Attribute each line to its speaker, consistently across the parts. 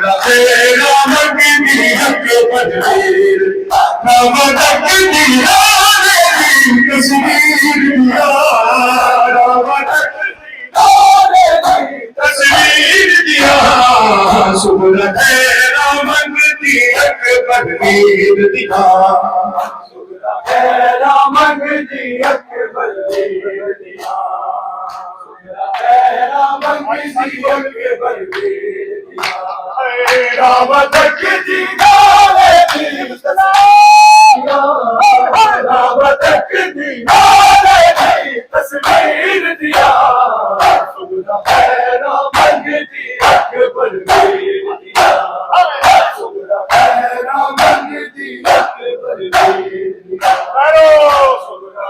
Speaker 1: तेरा मंगनी हक बदवीर रावतक दिया तस्वीर दिया रावतक तस्वीर दिया सुबह तेरा मंगनी हक बदवीर दिया तेरा मंगनी हक बदवीर दिया तेरा मंगनी हक बदवीर दिया रावतक दिया रावतक दिया तस्वीर दिया तेरा मंगनी हक बदवीर दिया तेरा मंगनी हक बदवीर दिया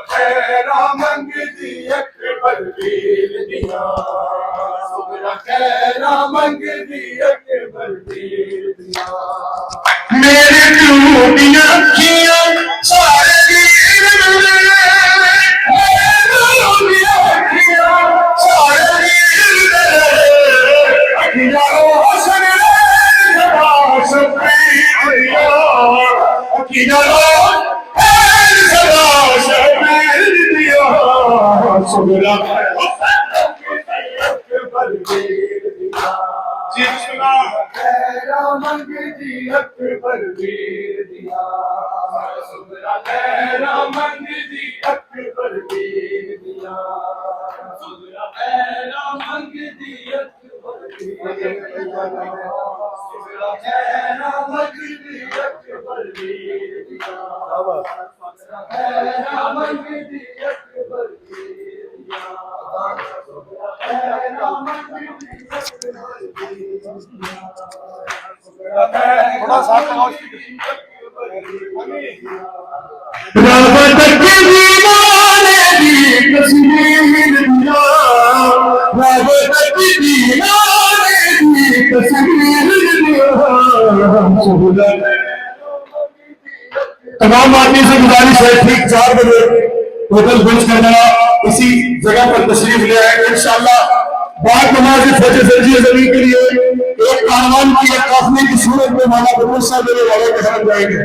Speaker 1: तेरा मंगनी हक बदवीर दिया तेरा मंगनी हक बदवीर दिया मेरे टूटियां अखियां सारे वीर टूटियां अखियां सारे वीर अखियां हसन शबीर अखियां शबीर दिया सुगरा जिसना तेरा मंगनी हक बदवीर दिया सुगरा तेरा मंगनी हक बदवीर दिया सुगरा तेरा मंगनी हक बदवीर सुगरा तेरा मंगनी हक बदवीर दिया तेरा मंगनी हक बदवीर दिया तेरा मंगनी थोड़ा सा रावतक दीवाने दी तस्वीर दिया रावतक दीवाने दी तस्वीर दिया तमाम आदमी से गुजारिश है ठीक 4 बजे होटल बंद करना इसी जगह पर तशरीफ ले आएंगे इंशाअल्लाह बाद नमाज फजर फर्जी जमीन के लिए एक कारवान की एक काफले की सूरत में माला बदरसा देने वालों के साथ जाएंगे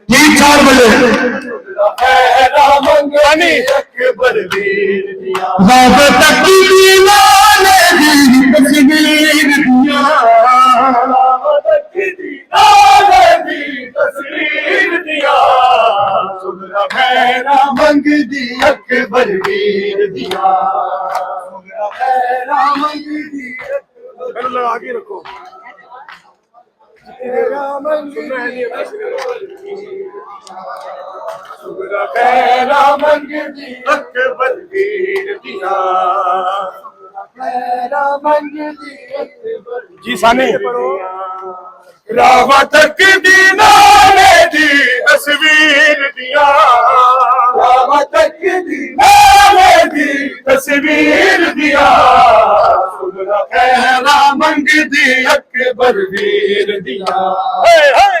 Speaker 1: ठीक 4 बजे रावतक दीवाने दी तस्वीर दिया रावतक दीवाने दी तस्वीर दिया सुगरा तेरा मंगनी हक बदवीर दिया सुगरा तेरा मंगनी आगे रखो तेरा मंगनी सुगरा तेरा मंगनी हक बदवीर दिया तेरा मंगनी हक जी सानी रावतक दीवाने दी तस्वीर दिया रावतक दीवाने दी तस्वीर दिया सुगरा तेरा मंगनी हक बदवीर दिया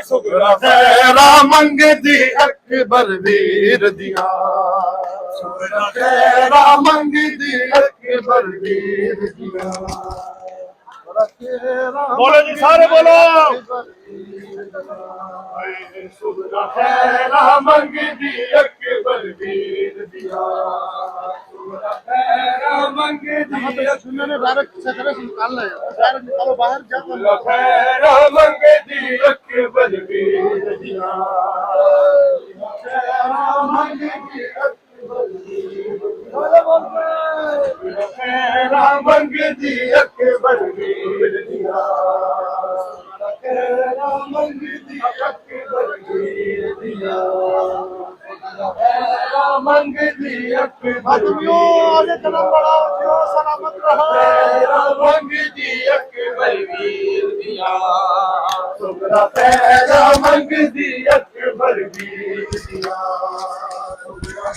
Speaker 1: सुगरा तेरा मंगनी हक बदवीर दिया सुगरा तेरा मंगनी हक बदवीर दिया बोलो जी सारे बोलो सुगरा तेरा मंगनी हक बदवीर दिया सुगरा तेरा मंगनी निकालो बाहर तेरा मंगनी हक बदवीर दिया तेरा मंगनी हक तेरा मंगनी हक बदवीर दिया तेरा मंगनी हक बदवीर दिया तेरा मंगनी हक आगे कदम बढ़ाओ जो सलामत रहो तेरा मंगनी हक बदवीर दिया सुगरा तेरा मंगनी हक बदवीर दिया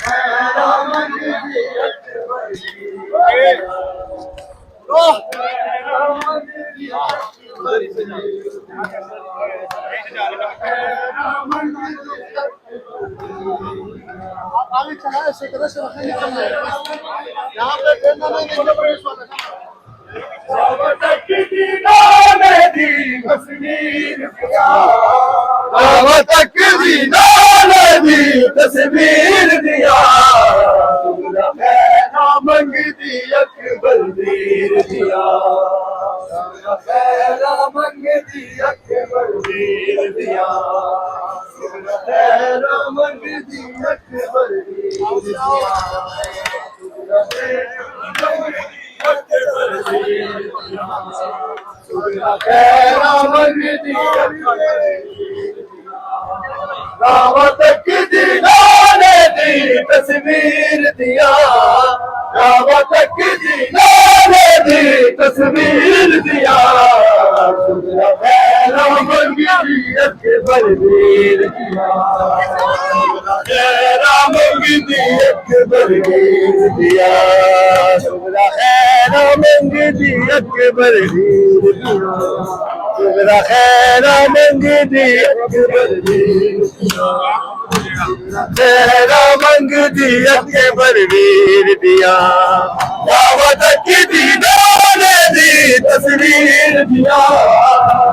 Speaker 1: तेरा मंगनी हक बदवीर आगे चला ऐसे कदर से रखने निकलना है यहाँ पे देना नहीं देंगे पुलिस वाले नाले दी तस्वीर दिया तक दी नाले दी तस्वीर दिया मंगदी अकबर दीर दिया मंगदी अकबर दीर दिया मंगदी अकबर दीर दावत की नाले दी तस्वीर दिया दावत की नाले दी तस्वीर दिया मंगदी अकबर दीर दिया मंगदी अकबर दीर दिया मंगदी अकबर दीर दिया मेरा खैर मंगदी अकबर दीर तेरा मंगदी अकबर दीर दिया दावत की दीदाने दी तस्वीर दिया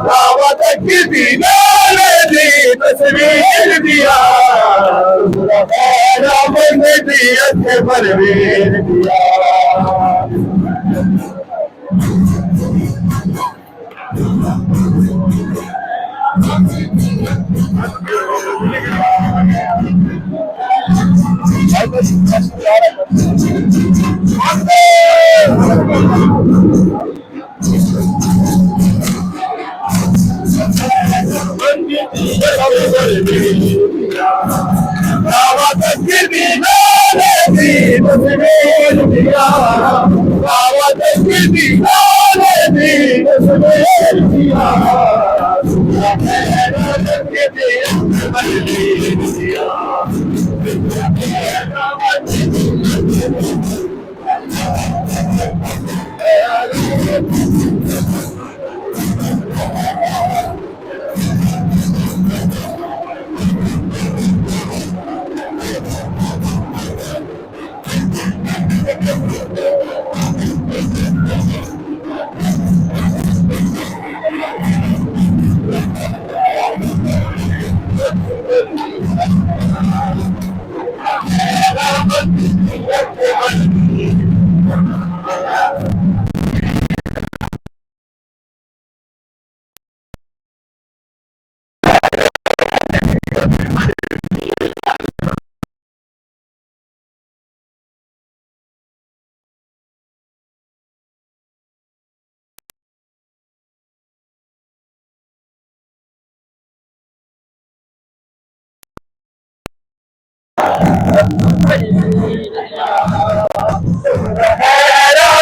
Speaker 1: दावत की दीदाने दी तस्वीर दिया तेरा मंगदी अकबर दीर दिया दावत की दीदाने दी तस्वीर दिया दावत की दीदाने दी तस्वीर दिया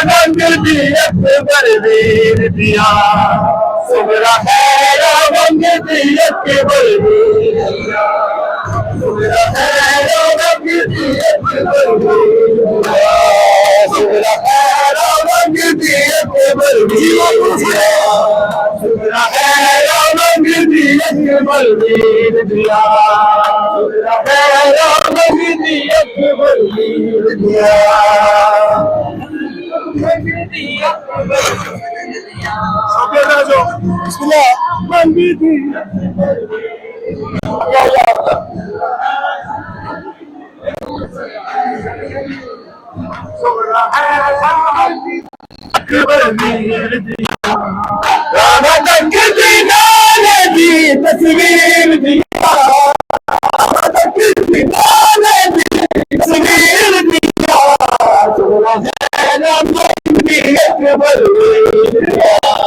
Speaker 1: मंगदी अकबर दीर दिया सुबरा हैरा मंगदी अकबर दीर दिया सुबरा हैरा मंगदी अकबर दीर दिया सुबरा हैरा मंगदी अकबर दीर दिया सुबरा हैरा मंगदी अकबर दीर दिया सुबरा हैरा मंगदी अकबर दीर दिया Bismillah, मंगदी अकबर दीर दिया दावत की दीदाने दी तस्वीर दिया दावत की दीदाने दी तस्वीर दिया मंगदी अकबर दीर दिया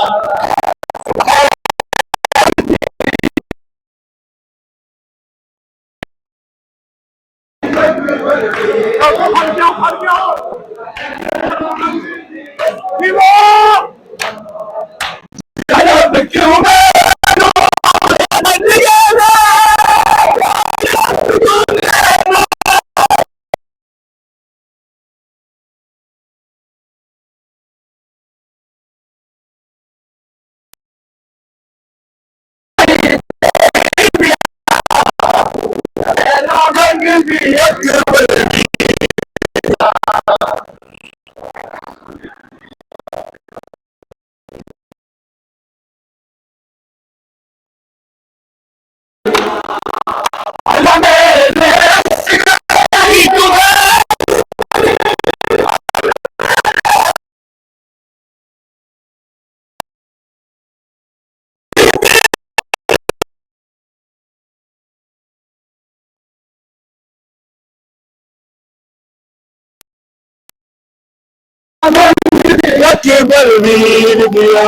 Speaker 1: अकबर वीर दिया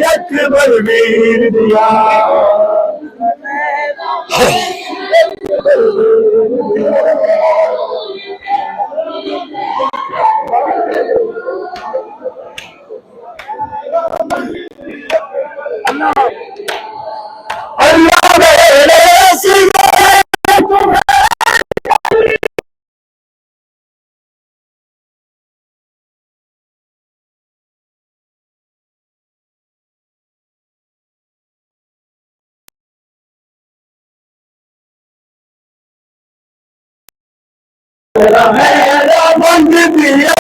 Speaker 1: अकबर वीर दिया अल्लाह मेरे मंग दिया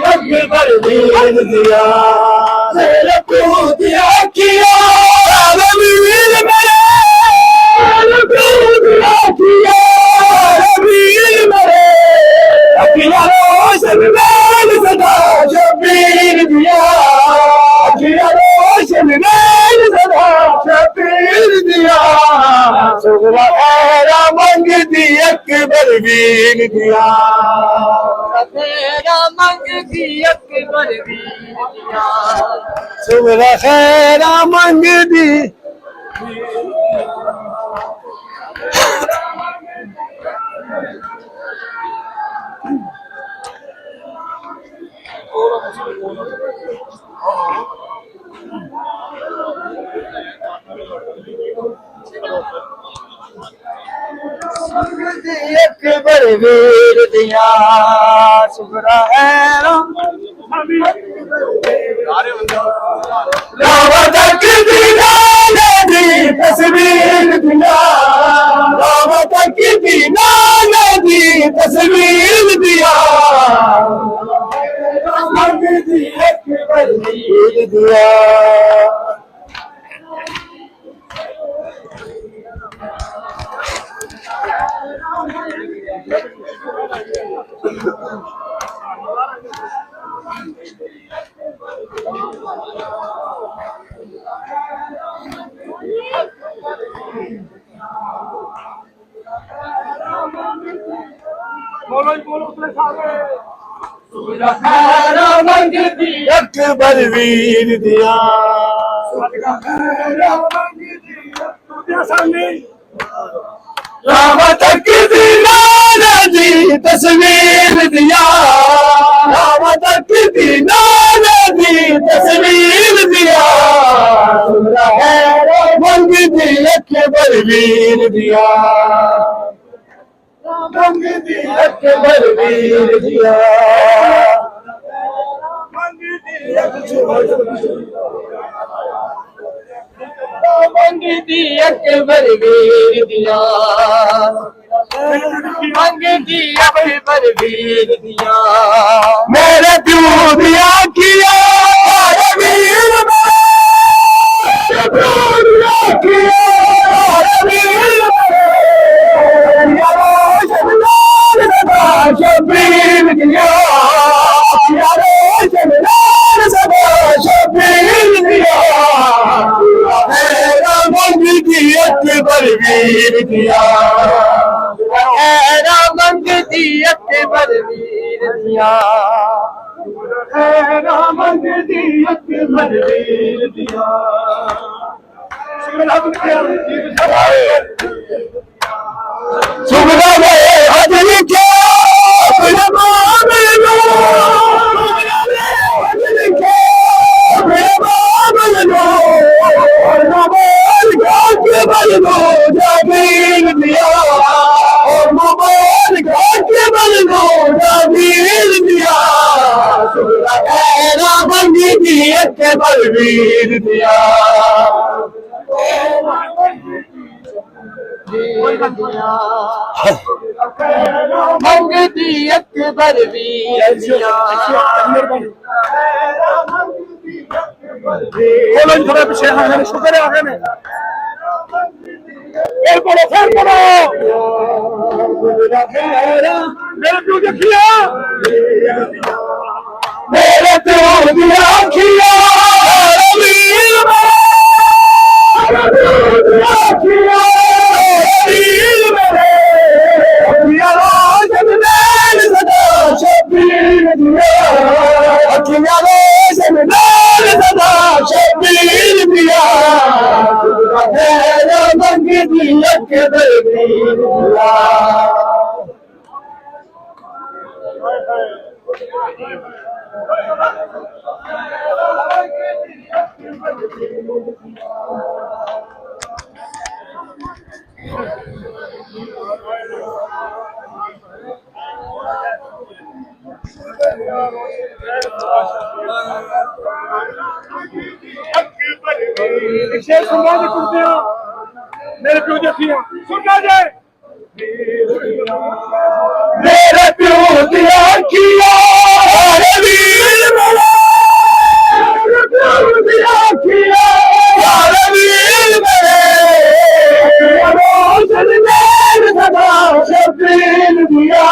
Speaker 1: अकबर वीर दिया मेरे पूतिया किया वीर मेरे पूतिया किया वीर मेरे अखिया रोशन मेल सदा शबीर दिया अखिया रोशन मेल सदा शबीर दिया सुगरा खैरा मंग दी अकबर वीर दिया
Speaker 2: तेरा मंग दी अकबर वीर दिया
Speaker 1: सुगरा खैरा मंग दी
Speaker 2: अकबर वीर दिया सुगरा है
Speaker 1: रावत की नानी तस्वीर दिया रावत की नानी तस्वीर दिया मंग दी अकबर वीर दिया अकबर वीर दिया रावत की नानी तस्वीर दिया रावत की नानी तस्वीर दिया मंग दी अकबर वीर दिया मंग दी अकबर वीर दिया मंग दी अकबर वीर दिया
Speaker 2: मंग दी अकबर वीर दिया
Speaker 1: मेरे प्यू दिया किया वीर मेरे प्यू दिया किया वीर शबीर दिया शबीर दिया मंग दी अकबर वीर दिया
Speaker 2: मंग दी अकबर वीर दिया
Speaker 1: खैरा मंगदी अकबर वीर दिया सुगरा ने हजर क्या मेरा मामल लो सुगरा ने हजर क्या मेरा मामल लो नमाज का के बल लो जमीन दिया और मोबाइल का के बल लो जमीन दिया सुगरा खैरा मंगदी अकबर वीर दिया
Speaker 2: मंगती अकबर वीर दिया
Speaker 1: बोलो थोड़ा पीछे हाँ शुक्र है आगे में फिर बोलो मेरे क्यों देखिया मेरे क्यों देखिया शेर सुनना जी कुर्सियां मेरे प्यो देखिया सुनना जाए मेरे प्यो दिया किया वीर मेरा मेरे प्यो दिया किया वीर मेरे रोशन मेरे सदा शबीर दिया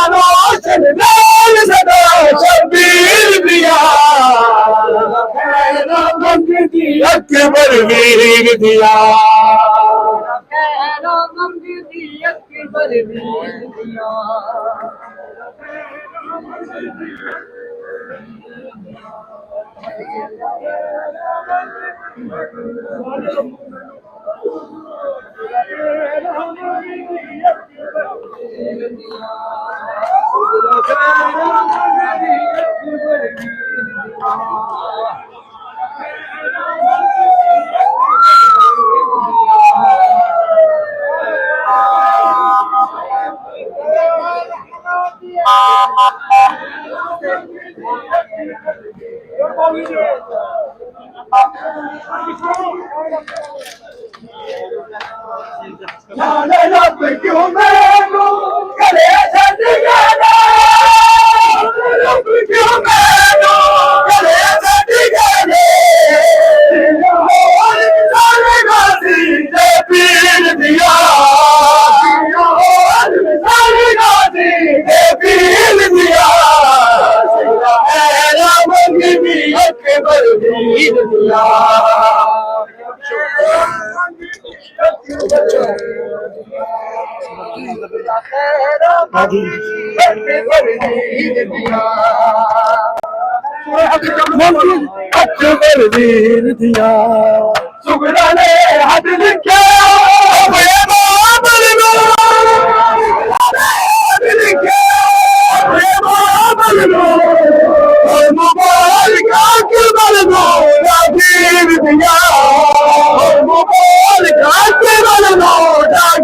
Speaker 1: रोशन मेरे सदा शबीर दिया अकबर वीर दिया
Speaker 2: मंगती अकबर वीर दिया
Speaker 1: जाने रब क्यों मैनू करे छड्ड गया रब क्यों मैनू करे छड्ड गया सारे गाजी ते पीर दिया सारे गाजी ते पीर दिया मंगदी अकबर वीर दिया अकबर वीर दिया सुगरा ने हद लिखा मोबाइल का केवल वीर दिया मोबाइल का केवल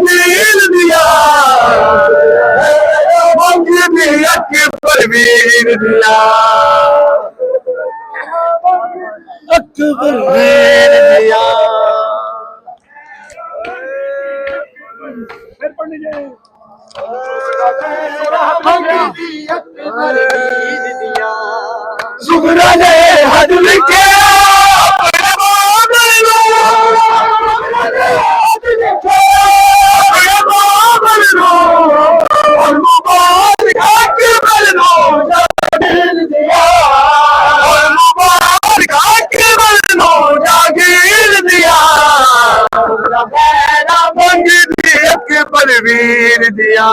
Speaker 1: वीर दिया मंगदी अकबर वीर दिया अकबर वीर दिया
Speaker 2: मंगती अकबर वीर दिया
Speaker 1: सुगरा ने हद लिखे वीर दिया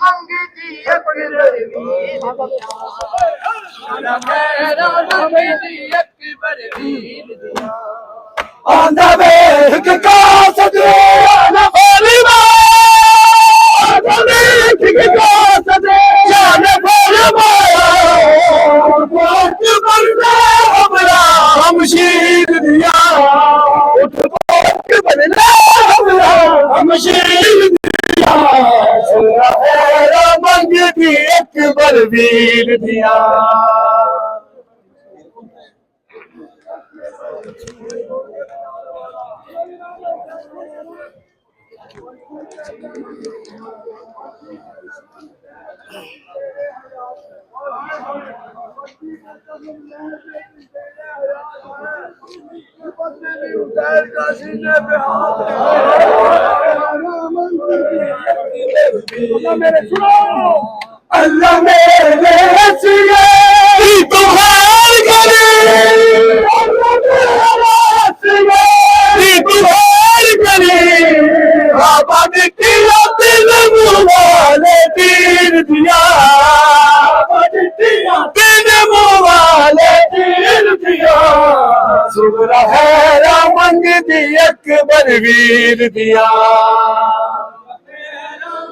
Speaker 2: ਮੰਗਦੀ ਅਕਬਰ ਵੀਰ ਖੈਰਾ ਮੰਗਦੀ ਅਕਬਰ ਵੀਰ ਦੀਆਂ
Speaker 3: ਆਂਦਾ ਵੇਖ ਕਾਸਤ ਨਾ ਫਰਮਾ ਆਂਦਾ ਵੇਖ ਕਾਸਤ ਨਾ ਫਰਮਾ ਕੋਟ ਬੰਦਾ ਹਮਰਾ ਹਮਸ਼ੀਰ ਦਿਆ ਉੱਠ ਕੋਟ ਬੰਦਾ ਹਮਰਾ ਹਮਸ਼ੀਰ ਦਿਆ ਸੁਰਾ ਹੈ ਮੰਗਦੀ ਅਕਬਰ ਵੀਰ ਦਿਆ अल्लाह मेरे सिए तुम्हार करे तुम्हार करे आबाद किया दिल मुवाले तीर दिया दिल मुवाले तीर दिया सुबरा है मंग दी अकबर वीर दिया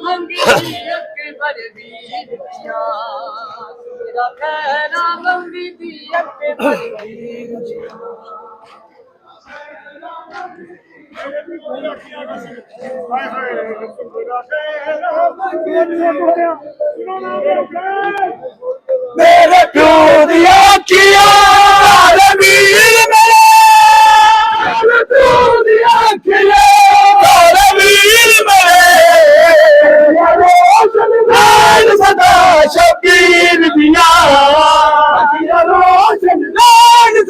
Speaker 2: ਮੰਗਦੀ ਅਕਬਰ ਵੀਰ ਦੀਆਂ ਮੇਰਾ ਖੈਰਾ ਮੰਗਦੀ ਅਕਬਰ ਵੀਰ ਦੀਆਂ
Speaker 3: मेरे प्यो दिया किया वीर मेरे प्यो दिया किया वीर मेरे रोशन सदा शबीर दिया रोशन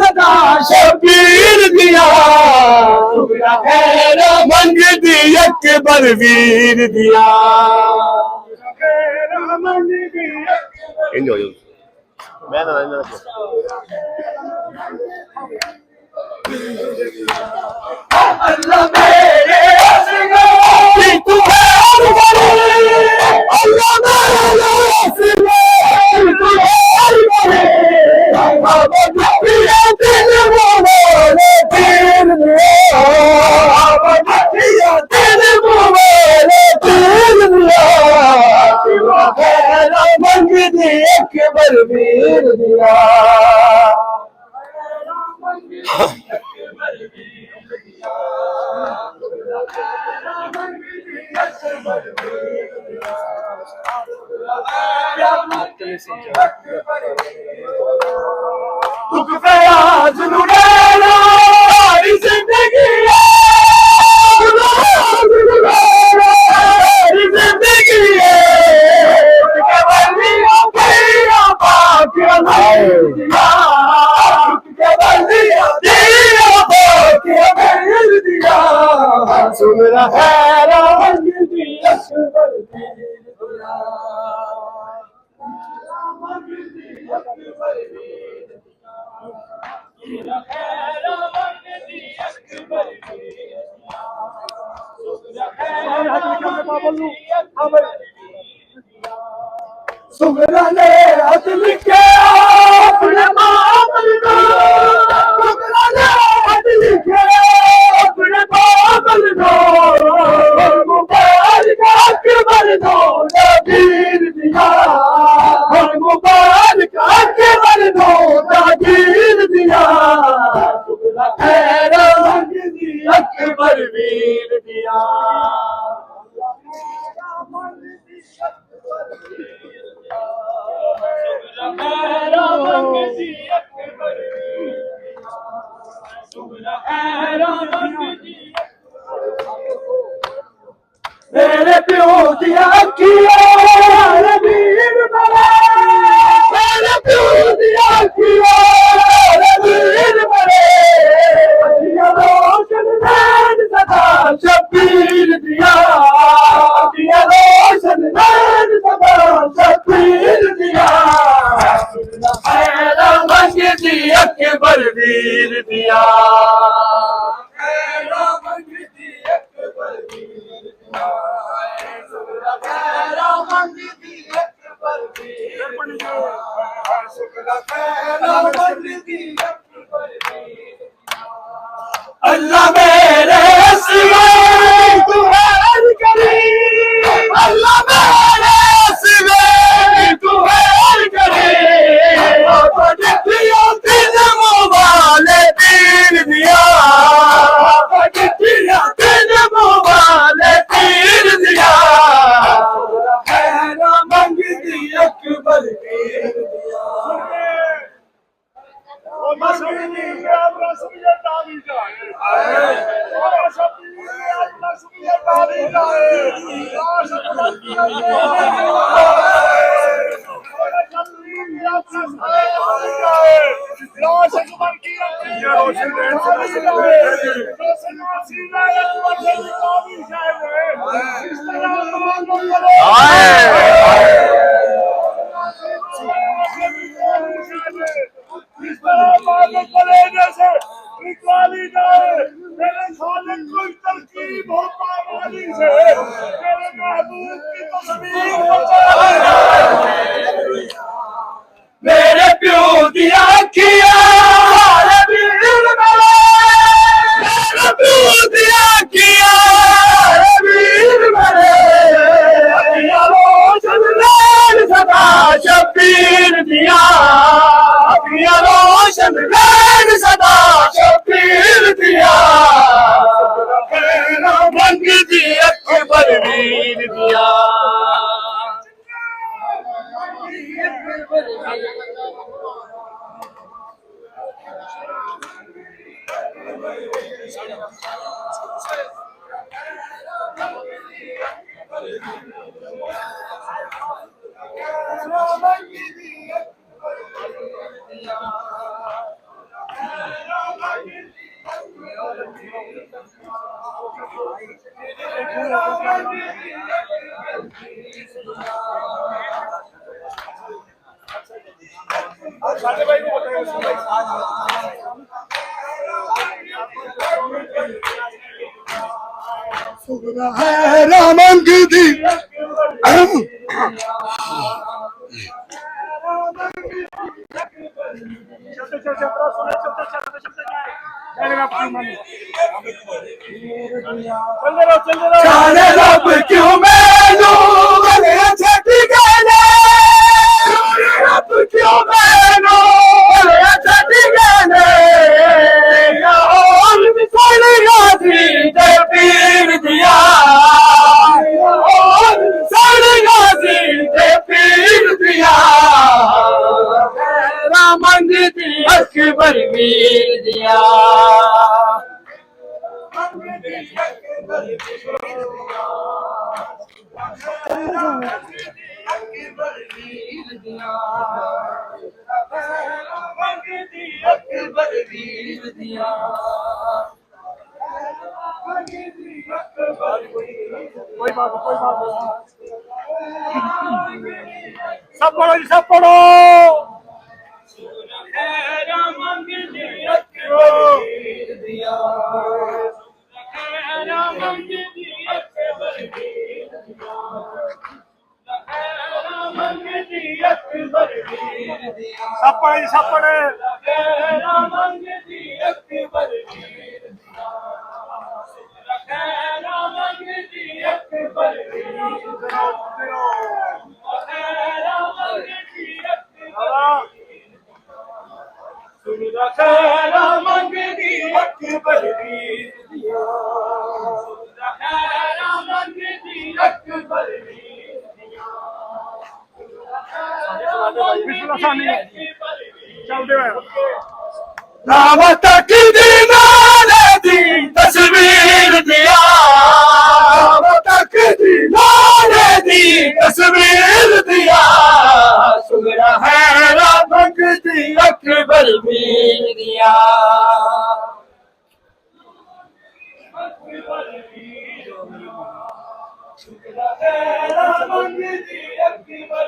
Speaker 3: सदा शबीर दिया खैर मंग दी अकबर वीर दिया
Speaker 4: Enjoy. Man,
Speaker 3: अल्लाह मेरे सिंगार तू है अल्लाह मेरे सिंगार तू है बाबा पिया दिल मोले तीर बाबा पिया दिल मोले तीर खैरा मंग दी अकबर वीर दिया दुख फयाज नुरेला सारी जिंदगी सारी जिंदगी के बलिया भैया पाक दिया के बलिया दिया पाक दिया सुन रहा है रंग दी अकबर सुमरा ने हथ लिखे अपने मामल को सुमरा ने हथ लिखे अपने मामल को मुबारक अकबर दो नबीर दिया मुबारक अकबर दो नबीर दिया सुमरा खैर मंग दी अकबर वीर दिया मेरे प्यो दिया किया वीर मेरे प्यो दिया किया वीर मेरे रोशन सदा शबीर दिया रोशन ਮੰਗਦੀ ਅਕਬਰ ਵੀਰ ਸੁਖਦਾ ਖੈਰਾ ਮੰਗਦੀ ਅਕਬਰ ਵੀਰ अल्लाह मेरे सिवा तू है करी अल्लाह मेरे सिवा तू है करी पटिया तेरे मोबाले पीर दिया पटिया तेरे मोबाले पीर दिया हैरा मंगदी अकबर पीर दिया मेरे प्यो दिया किया वीर मेरे मेरे प्यो दिया किया वीर मेरे रोशन लैन सदा शबीर दिया रोशन लैन सदा शबीर दिया मंग दी अकबर वीर दिया हैरा मंगदी जाने रब क्यों मैनू गले छट गए रब क्यों मैनू गले छट गए और मिसाल गाजी दे पीर दिया और मिसाल गाजी दे पीर दिया मंगदी अकबर वीर दिया सब पढ़ो जी सब पढ़ो सपड़े रावत की दीनारे दी तस्वीर दिया रावत की दीनारे दी तस्वीर दिया सुगरा है रावत दी अकबर वीर दिया सुगरा है रावत दी अकबर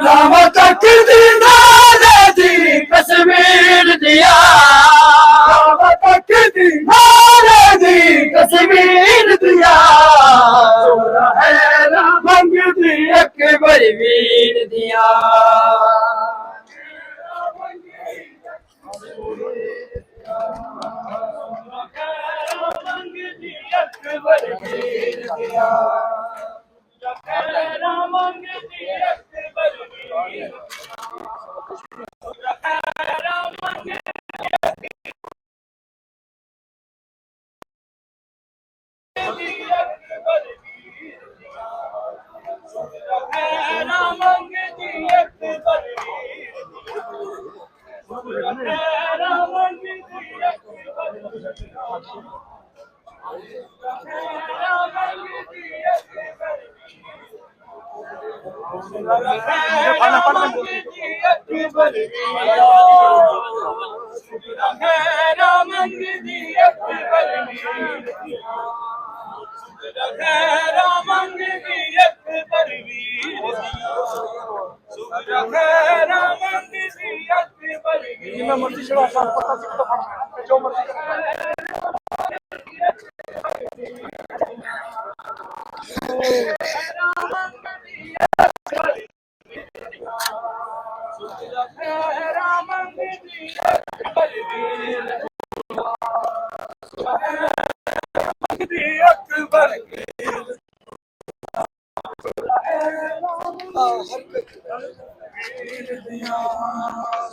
Speaker 3: रामा तक दीनारे दी कश्मीर दिया रामा तक दीनारे दी कश्मीर दिया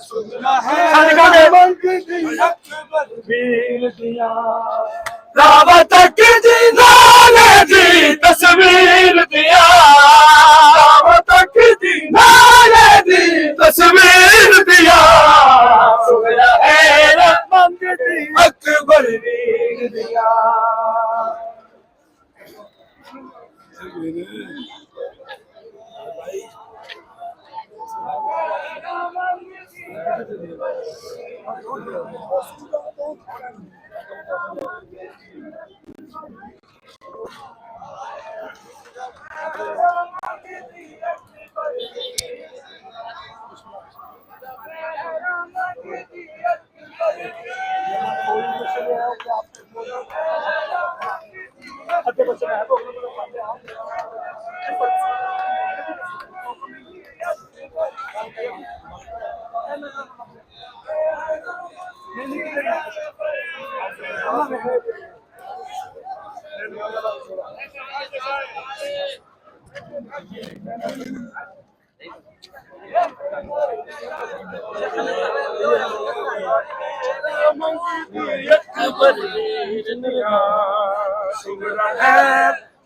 Speaker 3: सोना है रामंग दी अकबर वीर दिया रामा तक दीनारे दी तस्वीर दिया रामा तक दीनारे दी तस्वीर दिया सोना है रामंग दी अकबर वीर दिया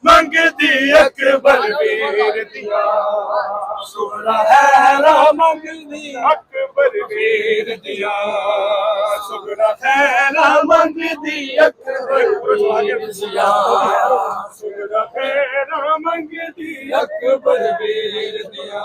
Speaker 3: मंगती अकबर वीर दिया सोना है रामंग दी अकबर वीर दिया सोना है रामंग दी अकबर वीर दिया सोना है रामंग दी अकबर वीर दिया